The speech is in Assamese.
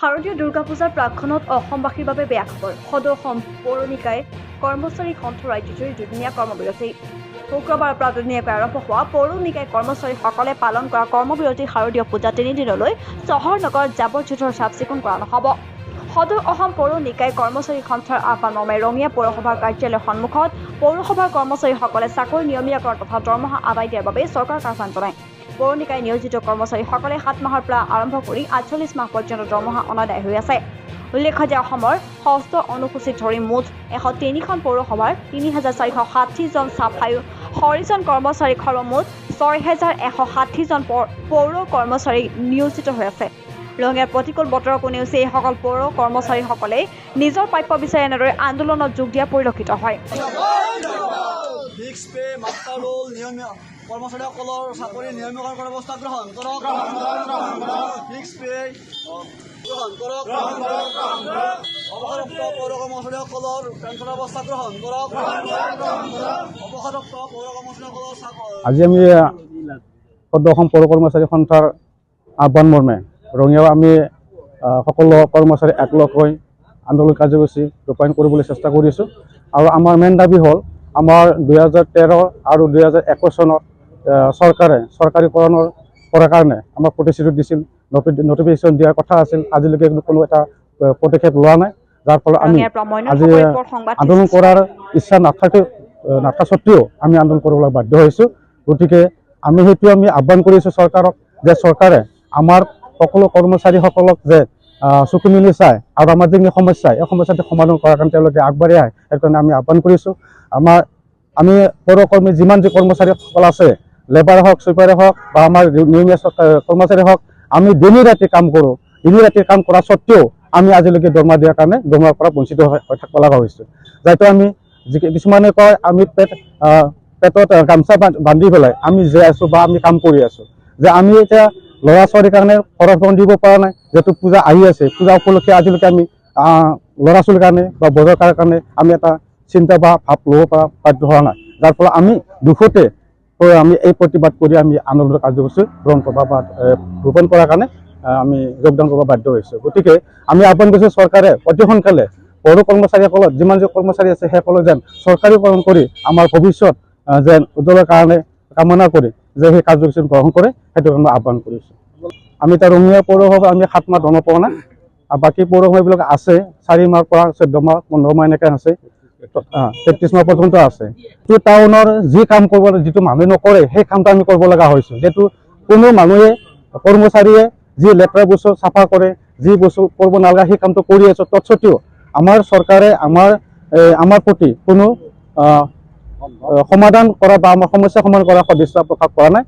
শাৰদীয় দুৰ্গা পূজাৰ প্ৰাক্ষণত অসমবাসীৰ বাবে বেয়া খবৰ। সদৌ অসম পৌৰ নিকায় কৰ্মচাৰী সন্থ ৰাজ্যজুৰি দুদিনীয়া কৰ্মবিৰতি। শুক্ৰবাৰৰ পৰা দুদিনীয়াকৈ আৰম্ভ হোৱা পৌৰ নিকায় কৰ্মচাৰীসকলে পালন কৰা কৰ্মবিৰতি শাৰদীয় পূজা 3 দিনলৈ চহৰ নগৰত জাবৰ-জোঁথৰ চাফ-চিকুণ কৰা নহ'ব। সদৌ অসম পৌৰ নিকায় কৰ্মচাৰী সন্থাৰ আহ্বান মৰ্মে ৰঙিয়া পৌৰসভাৰ কাৰ্যালয়ৰ সন্মুখত পৌৰসভাৰ কৰ্মচাৰীসকলে চাকৰি নিয়মীয়াকৰণ তথা দৰমহা আদায় দিয়াৰ বাবে চৰকাৰক আহ্বান জনায়। পৌৰ নিকায় নিয়োজিত কৰ্মচাৰীসকলে 7 মাহৰ পৰা আৰম্ভ কৰি 48 মাহ পৰ্যন্ত দৰমহা অনাদায় হৈ আছে। উল্লেখ্য যে অসমৰ 6ষ্ঠ অনুসূচীত ধৰি মুঠ 103খন পৌৰসভাৰ 3460 জন চাফাই হৰিজন কৰ্মচাৰীক সৰ্বমুঠ 6160 জন পৌৰ কৰ্মচাৰী নিয়োজিত হৈ আছে। ৰঙিয়াৰ প্ৰতিকূল বতৰকো নেওচি এইসকল পৌৰ কৰ্মচাৰীসকলে নিজৰ প্ৰাপ্য বিচাৰি এনেদৰে আন্দোলনত যোগ দিয়া পৰিলক্ষিত হয়। কৰ্মচাৰীসকলৰ চাকৰি নিয়মীয়াকৰণ কৰাৰ ব্যৱস্থা গ্ৰহণ কৰক। ফিক্স পে গ্ৰহণ কৰক। অৱসৰপ্ৰাপ্ত পৌৰ কৰ্মচাৰীসকলৰ পেঞ্চনৰ ব্যৱস্থা গ্ৰহণ কৰক। অৱসৰপ্ৰাপ্ত পৌৰ কৰ্মচাৰীসকলৰ আজি আমি সদৌ অসম পৌৰ কৰ্মচাৰী সন্থাৰ আহ্বান মৰ্মে ৰঙিয়াও আমি সকলো কৰ্মচাৰী একলগ হৈ আন্দোলন কাৰ্যসূচী ৰূপায়ণ কৰিবলৈ চেষ্টা কৰিছোঁ। আৰু আমাৰ মেইন দাবী হ'ল আমাৰ 2013 আৰু 2021 চনত চৰকাৰে চৰকাৰীকৰণৰ কৰাৰ কাৰণে আমাক প্ৰতিশ্ৰুতি দিছিল, নটিফিকেশ্যন দিয়াৰ কথা আছিল। আজিলৈকে কোনো এটা পদক্ষেপ লোৱা নাই, যাৰ ফলত আমি আজি আন্দোলন কৰাৰ ইচ্ছা নাথকা সত্ত্বেও আমি আন্দোলন কৰিবলৈ বাধ্য হৈছোঁ। গতিকে আমি আহ্বান কৰিছোঁ চৰকাৰক যে চৰকাৰে আমাৰ সকলো কৰ্মচাৰীসকলক যে চকু মেলি চায় আৰু আমাৰ যিখিনি সমস্যা এই সমস্যাটো সমাধান কৰাৰ কাৰণে তেওঁলোকে আগবাঢ়ি আহে, সেইকাৰণে আমি আহ্বান কৰিছোঁ। আমি পৌৰকৰ্মী যিমান যি কৰ্মচাৰীসকল আছে, লেবাৰ হওক, ছুইপাৰে হওক বা আমাৰ নিয়মীয়া কৰ্মচাৰী হওক, আমি দিনে ৰাতি কাম কৰোঁ। দিনে ৰাতি কাম কৰা স্বত্বেও আমি আজিলৈকে দৰমহা দিয়াৰ কাৰণে দৰমহাৰ পৰা বঞ্চিত হৈ থাকিব লগা হৈছোঁ। যাইতো আমি কিছুমানে কয় আমি পেটত গামচা বান্ধি পেলাই আমি জীয়াই আছোঁ বা আমি কাম কৰি আছোঁ, যে আমি এতিয়া ল'ৰা ছোৱালীৰ কাৰণে খৰচ দিব পৰা নাই। যিহেতু পূজা আহি আছে, পূজা উপলক্ষে আজিলৈকে আমি ল'ৰা ছোৱালীৰ কাৰণে বা বজাৰ কৰাৰ কাৰণে আমি এটা চিন্তা বা ভাৱ ল'ব পৰা বাধ্য হোৱা নাই। যাৰ ফলত আমি দুখতে আমি এই প্ৰতিবাদ কৰি আমি আন্দোলন কাৰ্যসূচী গ্ৰহণ কৰা বা ৰোপণ কৰাৰ কাৰণে আমি যোগদান কৰিব বাধ্য হৈছোঁ। গতিকে আমি আহ্বান কৰিছোঁ চৰকাৰে অতি সোনকালে পৌৰ কৰ্মচাৰীসকলৰ যিমান যি কৰ্মচাৰী আছে সেইসকলক যেন চৰকাৰীকৰণ কৰি আমাৰ ভৱিষ্যত যেন উজ্জ্বলৰ কাৰণে কামনা কৰি যে সেই কাৰ্যসূচী গ্ৰহণ কৰে, সেইটো আমি আহ্বান কৰিছোঁ। আমি এতিয়া ৰঙিয়া পৌৰসভা আমি 7 মাহ দৰমহা পোৱা নাই, আৰু বাকী পৌৰসভাবিলাক আছে 4 মাহৰ পৰা 14 মাহ 15 মাহ এনেকৈ আছে, 33 মাহ পৰ্যন্ত আছে। টাউনৰ যি কাম কৰিব যিটো মানুহে নকৰে সেই কামটো আমি কৰিব লগা হৈছোঁ। যিহেতু কোনো মানুহে কৰ্মচাৰীয়ে যি লেতেৰা বস্তু চাফা কৰে, যি বস্তু কৰিব নালাগে সেই কামটো কৰি আছোঁ, তৎসত্ত্বেও আমাৰ চৰকাৰে আমাৰ প্ৰতি কোনো সমাধান কৰা বা আমাৰ সমস্যা সমাধান কৰাৰ সদিচ্ছা প্ৰকাশ কৰা নাই।